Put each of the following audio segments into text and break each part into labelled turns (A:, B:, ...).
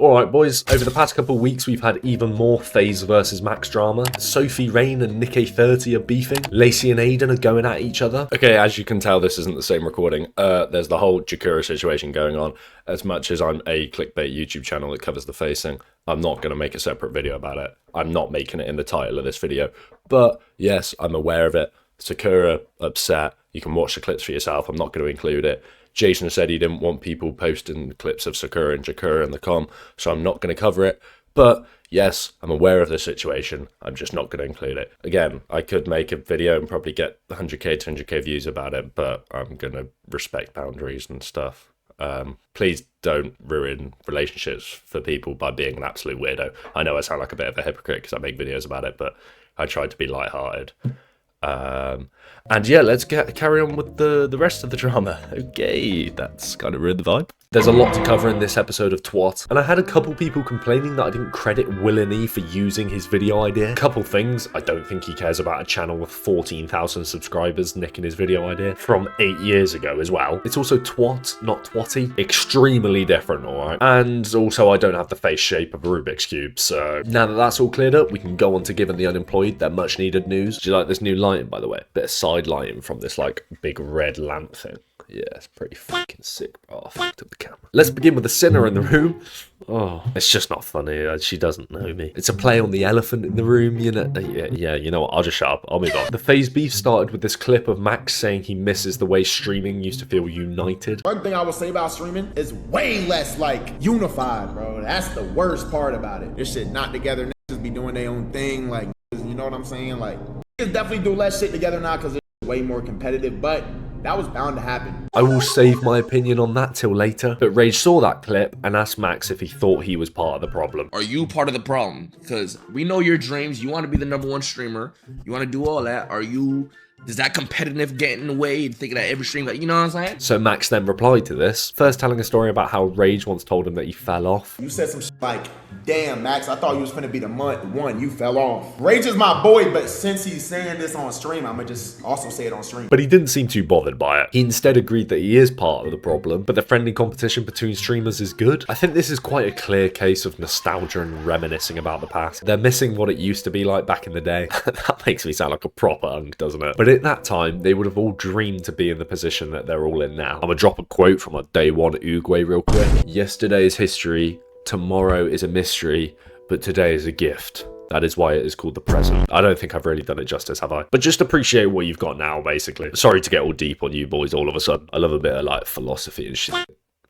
A: Alright boys, over the past couple of weeks we've had even more FaZe versus Max drama. Sophie Rain and Nick30 are beefing. Lacy and Aiden are going at each other. Okay, as you can tell this isn't the same recording. There's the whole Jakura situation going on. As much as I'm a clickbait YouTube channel that covers the FaZe thing, I'm not going to make a separate video about it. I'm not making it in the title of this video. But yes, I'm aware of it. Sakura upset. You can watch the clips for yourself. I'm not going to include it. Jason said he didn't want people posting clips of Sakura and Jakura in the com, so I'm not going to cover it. But yes, I'm aware of the situation. I'm just not going to include it. Again, I could make a video and probably get 100k, 200k views about it, but I'm going to respect boundaries and stuff. Please don't ruin relationships for people by being an absolute weirdo. I know I sound like a bit of a hypocrite because I make videos about it, but I try to be lighthearted. And yeah, let's carry on with the rest of the drama. Okay, that's kind of ruined the vibe. There's a lot to cover in this episode of TWOT, and I had a couple people complaining that I didn't credit Willany for using his video idea. Couple things, I don't think he cares about a channel with 14,000 subscribers nicking his video idea from 8 years ago as well. It's also TWOT, not TWOTty. Extremely different, alright? And also I don't have the face shape of a Rubik's Cube, so now that that's all cleared up, we can go on to giving the unemployed their much needed news. Do you like this new lighting, by the way? Bit of side lighting from this like big red lamp thing. Yeah, it's pretty fucking sick, bro. I fucked up the camera. Let's begin with the sinner in the room. Oh, it's just not funny. She doesn't know me. It's a play on the elephant in the room, you know. Yeah, you know what? I'll just shut up. I'll move on. The FaZe beef started with this clip of Max saying he misses the way streaming used to feel united.
B: One thing I would say about streaming is way less like unified, bro. That's the worst part about it. This shit not together. Niggas be doing their own thing. Like, you know what I'm saying? Like, niggas definitely do less shit together now because it's way more competitive, but that was bound to happen.
A: I will save my opinion on that till later, but Rage saw that clip and asked Max if he thought he was part of the problem.
C: Are you part of the problem? Because we know your dreams. You want to be the #1 streamer. You want to do all that. Does that competitive get in the way and thinking that every stream, like, you know what I'm saying?
A: So Max then replied to this, first telling a story about how Rage once told him that he fell off.
B: You said some shit like, damn, Max, I thought you was finna be the one, you fell off. Rage is my boy, but since he's saying this on stream, I'ma just also say it on stream.
A: But he didn't seem too bothered by it. He instead agreed that he is part of the problem, but the friendly competition between streamers is good. I think this is quite a clear case of nostalgia and reminiscing about the past. They're missing what it used to be like back in the day. That makes me sound like a proper unk, doesn't it? But at that time, they would have all dreamed to be in the position that they're all in now. I'm gonna drop a quote from a day one Uguay real quick. Yesterday is history, tomorrow is a mystery, but today is a gift. That is why it is called the present. I don't think I've really done it justice, have I? But just appreciate what you've got now, basically. Sorry to get all deep on you boys all of a sudden. I love a bit of like philosophy and shit.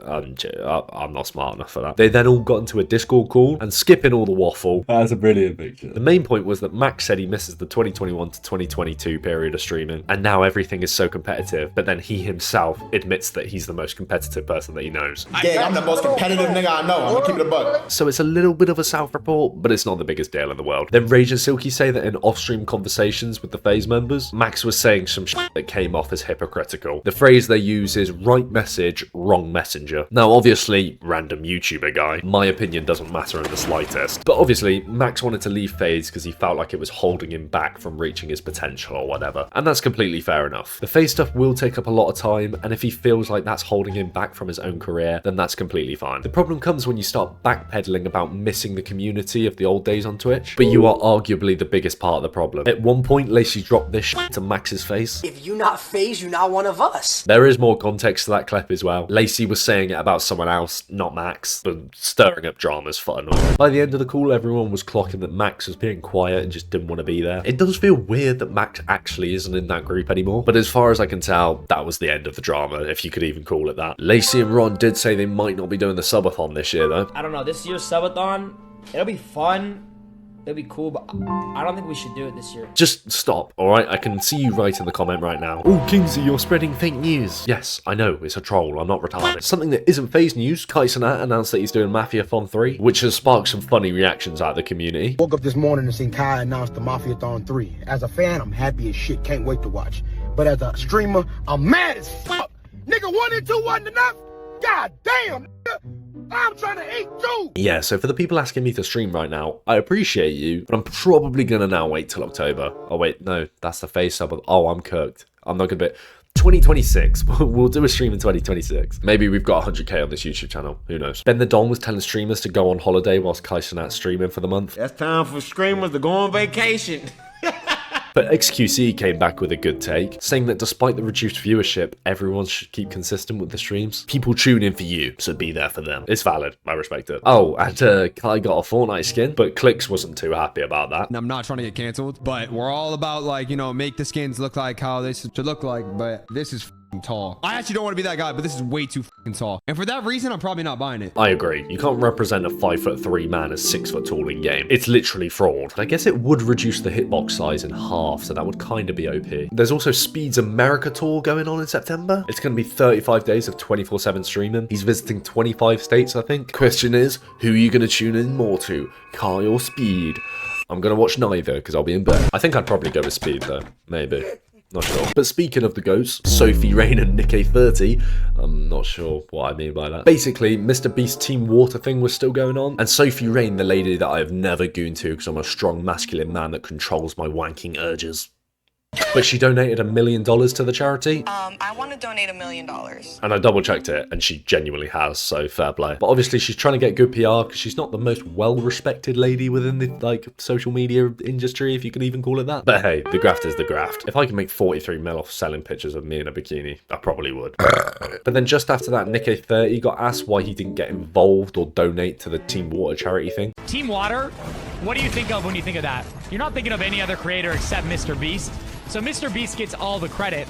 A: I'm not smart enough for that. They then all got into a Discord call and skipping all the waffle. That's a brilliant picture. The main point was that Max said he misses the 2021 to 2022 period of streaming, and now everything is so competitive, but then he himself admits that he's the most competitive person that he knows.
B: Yeah, I'm the most competitive nigga I know. I'm gonna keep it a buck.
A: So it's a little bit of a self-report, but it's not the biggest deal in the world. Then Rage and Silky say that in off-stream conversations with the FaZe members, Max was saying some shit that came off as hypocritical. The phrase they use is right message, wrong messenger. Now, obviously, random YouTuber guy, my opinion doesn't matter in the slightest. But obviously, Max wanted to leave FaZe because he felt like it was holding him back from reaching his potential or whatever. And that's completely fair enough. The FaZe stuff will take up a lot of time, and if he feels like that's holding him back from his own career, then that's completely fine. The problem comes when you start backpedaling about missing the community of the old days on Twitch, but you are arguably the biggest part of the problem. At one point, Lacy dropped this shit to Max's face.
D: If you not FaZe, you not one of us.
A: There is more context to that clip as well. Lacy was saying it about someone else, not Max, but stirring up drama's fun. By the end of the call, everyone was clocking that Max was being quiet and just didn't want to be there. It does feel weird that Max actually isn't in that group anymore, but as far as I can tell, that was the end of the drama, if you could even call it that. Lacy and Ron did say they might not be doing the subathon this year though.
E: I don't know, this year's subathon, it'll be fun. It'll be cool, but I don't think we should do it this year.
A: Just stop, alright? I can see you right in the comment right now. Oh, Kingsley, you're spreading fake news. Yes, I know, it's a troll, I'm not retarded. Something that isn't FaZe news, Kaisenat announced that he's doing Mafiathon 3, which has sparked some funny reactions out of the community.
F: Woke up this morning and seen Kai announce the Mafiathon 3. As a fan, I'm happy as shit, can't wait to watch. But as a streamer, I'm mad as fuck. Nigga, 1 and 2 wasn't enough? God damn, nigga. I'm trying to eat too!
A: Yeah, so for the people asking me to stream right now, I appreciate you, but I'm probably gonna now wait till October. Oh wait, no, that's the FaZe sub. Oh, I'm cooked. I'm not gonna be... 2026. We'll do a stream in 2026. Maybe we've got 100k on this YouTube channel. Who knows? Ben the Don was telling streamers to go on holiday whilst Kaisenat's streaming for the month.
G: That's time for streamers to go on vacation.
A: But XQC came back with a good take, saying that despite the reduced viewership, everyone should keep consistent with the streams. People tune in for you, so be there for them. It's valid. I respect it. Oh, and Kai got a Fortnite skin, but Clicks wasn't too happy about that.
H: I'm not trying to get canceled, but we're all about, like, you know, make the skins look like how they should look like, but this is tall. I actually don't want to be that guy, but this is way too tall. And for that reason, I'm probably not buying it.
A: I agree. You can't represent a 5'3" man as 6 foot tall in game. It's literally fraud. I guess it would reduce the hitbox size in half, so that would kind of be OP. There's also Speed's America tour going on in September. It's going to be 35 days of 24/7 streaming. He's visiting 25 states, I think. Question is, who are you going to tune in more to, Kai or Speed? I'm going to watch neither because I'll be in bed. I think I'd probably go with Speed though. Maybe. Not sure. But speaking of the GOATs, Sophie Rain and Nick30, I'm not sure what I mean by that. Basically, Mr. Beast's Team Water thing was still going on, and Sophie Rain, the lady that I have never gooned to because I'm a strong masculine man that controls my wanking urges. But she donated $1 million to the charity.
I: I want to donate $1 million.
A: And I double checked it, and she genuinely has, so fair play. But obviously she's trying to get good PR because she's not the most well-respected lady within the, like, social media industry, if you can even call it that. But hey, the graft is the graft. If I can make 43 mil off selling pictures of me in a bikini, I probably would. But then just after that, Nick30 got asked why he didn't get involved or donate to the Team Water charity thing.
J: Team Water, what do you think of when you think of that? You're not thinking of any other creator except Mr. Beast. So Mr. Beast gets all the credit.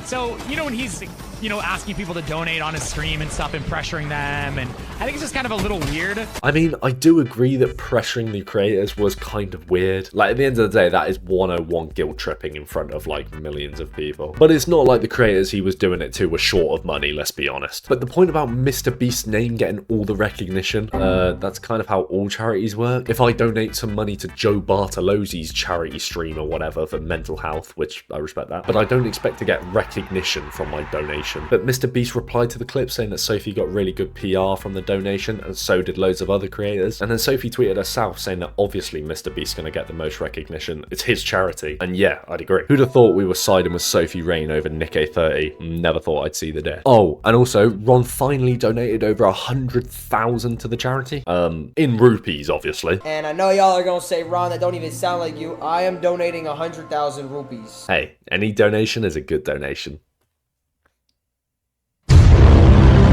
J: So, you know, when he's, you know, asking people to donate on his stream and stuff and pressuring them, and I think it's just kind of a little weird.
A: I mean, I do agree that pressuring the creators was kind of weird. Like, at the end of the day, that is 101 guilt tripping in front of, like, millions of people. But it's not like the creators he was doing it to were short of money, let's be honest. But the point about Mr. Beast's name getting all the recognition, that's kind of how all charities work. If I donate some money to Joe Bartolozzi's charity stream or whatever for mental health, which I respect that, but I don't expect to get recognition from my donation. But Mr. Beast replied to the clip saying that Sophie got really good PR from the donation, and so did loads of other creators. And then Sophie tweeted herself saying that obviously Mr. Beast's gonna get the most recognition. It's his charity. And yeah, I'd agree. Who'd have thought we were siding with Sophie Rain over Nick30? Never thought I'd see the day. Oh, and also, Ron finally donated over 100,000 to the charity. In rupees, obviously.
E: And I know y'all are gonna say, Ron, that don't even sound like you. I am donating 100,000 rupees.
A: Hey, any donation is a good donation.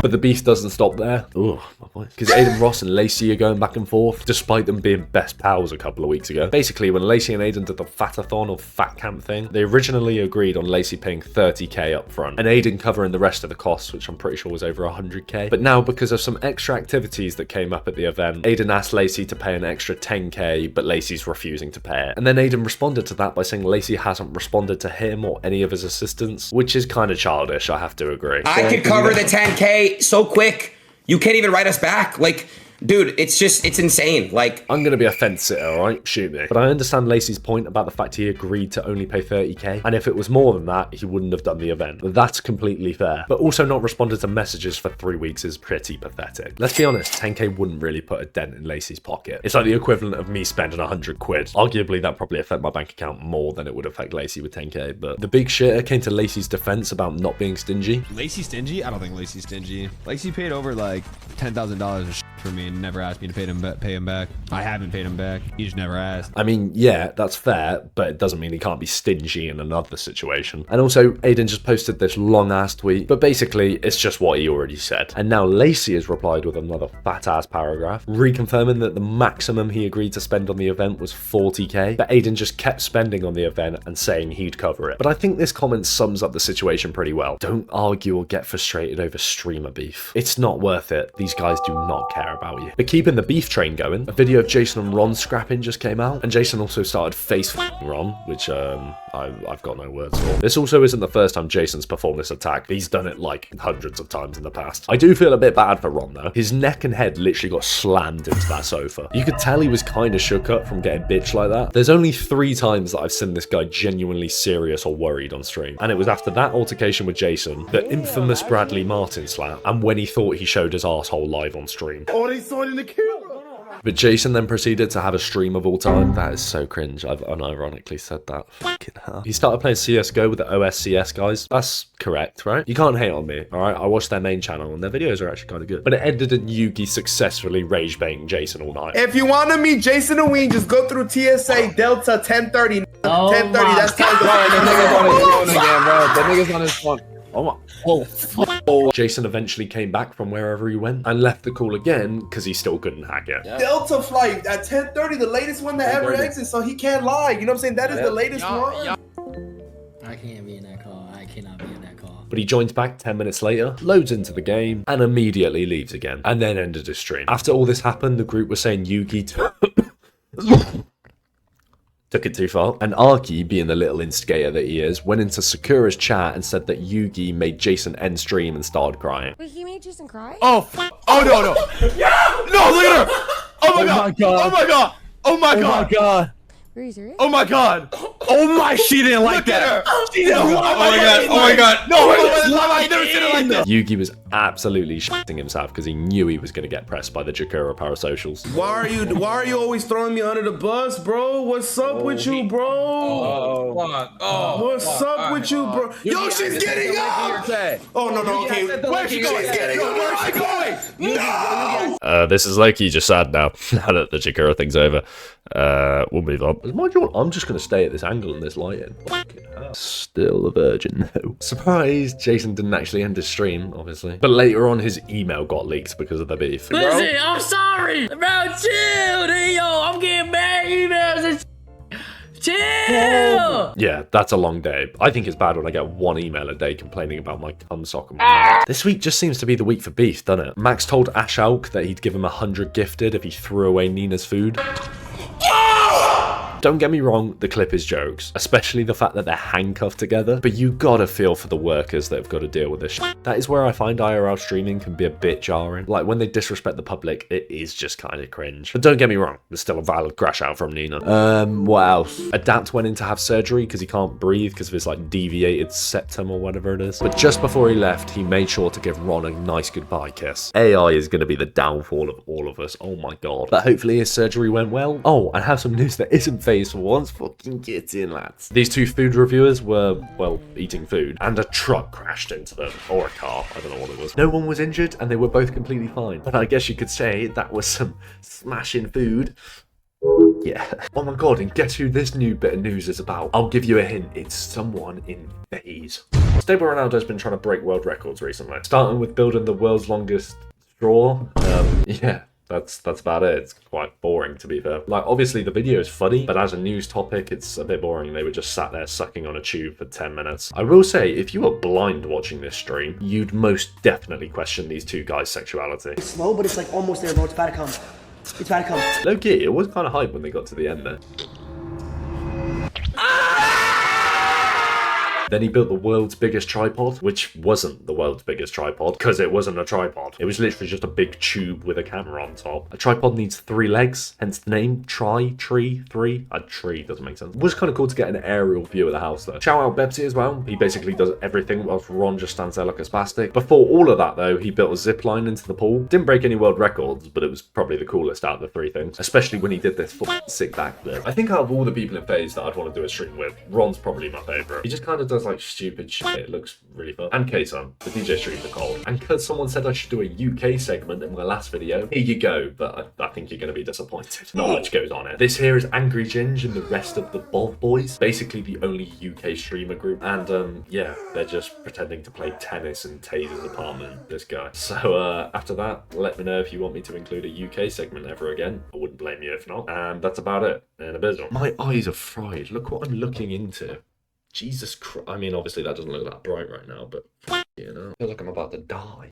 A: But the beef doesn't stop there. Ooh, my boy. Because Aiden Ross and Lacy are going back and forth, despite them being best pals a couple of weeks ago. Basically, when Lacy and Aiden did the Fatathon or Fat Camp thing, they originally agreed on Lacy paying 30k up front, and Aiden covering the rest of the costs, which I'm pretty sure was over 100k. But now, because of some extra activities that came up at the event, Aiden asked Lacy to pay an extra 10k, but Lacy's refusing to pay it. And then Aiden responded to that by saying Lacy hasn't responded to him or any of his assistants, which is kind of childish, I have to agree.
K: I could cover the 10k so quick. You can't even write us back. Like, dude, it's insane. Like,
A: I'm gonna be a fence sitter, alright? Shoot me. But I understand Lacy's point about the fact he agreed to only pay 30k, and if it was more than that, he wouldn't have done the event. That's completely fair. But also not responded to messages for 3 weeks is pretty pathetic. Let's be honest, 10k wouldn't really put a dent in Lacy's pocket. It's like the equivalent of me spending 100 quid. Arguably, that probably affect my bank account more than it would affect Lacy with 10k, but the big shitter came to Lacy's defense about not being stingy.
H: Lacy stingy? I don't think Lacy's stingy. Lacy paid over like $10,000 for me and never asked me to pay him back. I haven't paid him back. He just never asked.
A: I mean, yeah, that's fair, but it doesn't mean he can't be stingy in another situation. And also, Aiden just posted this long-ass tweet, but basically, it's just what he already said. And now Lacy has replied with another fat-ass paragraph, reconfirming that the maximum he agreed to spend on the event was 40k, but Aiden just kept spending on the event and saying he'd cover it. But I think this comment sums up the situation pretty well. Don't argue or get frustrated over streamer beef. It's not worth it. These guys do not care about you. But keeping the beef train going, a video of Jason and Ron scrapping just came out, and Jason also started face Ron, which I've got no words for. This also isn't the first time Jason's performed this attack. He's done it like hundreds of times in the past. I do feel a bit bad for Ron though. His neck and head literally got slammed into that sofa. You could tell he was kind of shook up from getting bitched like that. There's only 3 times that I've seen this guy genuinely serious or worried on stream, and it was after that altercation with Jason, the infamous Bradley Martin slap, and when he thought he showed his arsehole live on stream.
B: Oh, they saw it in the camera.
A: But Jason then proceeded to have a stream of all time. That is so cringe. I've unironically said that. Fucking hell. He started playing CSGO with the OSCS guys. That's correct, right? You can't hate on me, alright? I watched their main channel and their videos are actually kind of good. But it ended in Yugi successfully rage baiting Jason all night.
B: If you want to meet Jason and Ween, just go through TSA Delta 1030. 1030, that's time to
G: The nigga's on his phone.
A: Jason eventually came back from wherever he went and left the call again because he still couldn't hack it.
B: Delta flight at 1030, the latest one that ever exits, so he can't lie. You know what I'm saying? That is the latest one.
D: I can't be in that call. I cannot be in that call.
A: But he joins back 10 minutes later, loads into the game, and immediately leaves again, and then ended his stream. After all this happened, the group was saying Yugi took it too far. And Arky, being the little instigator that he is, went into Sakura's chat and said that Yugi made Jason end stream and started crying.
L: Wait, he made Jason cry?
G: Oh no! Yeah! No, look at her! Oh my god! Oh my god! Oh my god!
L: Are you serious?
G: Oh my god! Oh my! She didn't like that. She didn't. Oh my god! Oh my god! No! I never seen it like that.
A: Yugi was absolutely shitting himself because he knew he was going to get pressed by the Jakura parasocials.
B: Why are you always throwing me under the bus, bro? What's up with you, bro? What's up with you, bro? Yo, she's getting up! Oh no, okay. Where's she going? She's getting up. Where am I going? No!
A: This is Loki just sad now. Now that the Jakura thing's over. We'll move on. Mind you, I'm just going to stay at this angle and this lighting. Still a virgin, though. Surprised Jason didn't actually end his stream, obviously. But later on, his email got leaked because of the beef.
M: Listen, I'm sorry. Bro, chill. Yo, I'm getting bad emails and chill.
A: Yeah, that's a long day. I think it's bad when I get one email a day complaining about my cum sock and my This week just seems to be the week for beef, doesn't it? Max told Ashalk that he'd give him 100 gifted if he threw away Nina's food. Don't get me wrong, the clip is jokes, especially the fact that they're handcuffed together, but you gotta feel for the workers that have got to deal with this shit. That is where I find IRL streaming can be a bit jarring. Like, when they disrespect the public, it is just kind of cringe. But don't get me wrong, there's still a valid crash out from Nina. What else? Adapt went in to have surgery because he can't breathe because of his, like, deviated septum or whatever it is. But just before he left, he made sure to give Ron a nice goodbye kiss. AI is gonna be the downfall of all of us, oh my god. But hopefully his surgery went well. Oh, and have some news that isn't FaZe for once. Fucking get in, lads. These two food reviewers were, well, eating food, and a truck crashed into them, or a car, I don't know what it was. No one was injured, and they were both completely fine. But I guess you could say that was some smashing food. Yeah. Oh my god, and guess who this new bit of news is about? I'll give you a hint, it's someone in FaZe. Stable Ronaldo's been trying to break world records recently, starting with building the world's longest straw. Yeah. That's about it. It's quite boring, to be fair. Like, obviously the video is funny, but as a news topic, it's a bit boring. They were just sat there sucking on a tube for 10 minutes. I will say, if you were blind watching this stream, you'd most definitely question these two guys' sexuality.
D: It's slow, but it's like almost there, bro. It's about to come. It's about to come.
A: Low-key, it was kind of hype when they got to the end there. Then he built the world's biggest tripod, which wasn't the world's biggest tripod, because it wasn't a tripod. It was literally just a big tube with a camera on top. A tripod needs 3 legs, hence the name, tree. A tree doesn't make sense. It was kind of cool to get an aerial view of the house, though. Shout out Bebsy as well. He basically does everything, whilst Ron just stands there like a spastic. Before all of that, though, he built a zip line into the pool. Didn't break any world records, but it was probably the coolest out of the 3 things, especially when he did this sick backflip. I think out of all the people in FaZe that I'd want to do a stream with, Ron's probably my favourite. He just kind of does like stupid shit. It looks really fun. And K-Sun, the DJ streams are cold. And because someone said I should do a UK segment in my last video, here you go, but I think you're going to be disappointed. Not much goes on it. This here is Angry Ginge and the rest of the Bov Boys, basically the only UK streamer group. And yeah, they're just pretending to play tennis in Taser's apartment, this guy. So after that, let me know if you want me to include a UK segment ever again. I wouldn't blame you if not. And that's about it in a bit. My eyes are fried. Look what I'm looking into. Jesus Christ. I mean, obviously that doesn't look that bright right now, but you know, I feel like I'm about to die.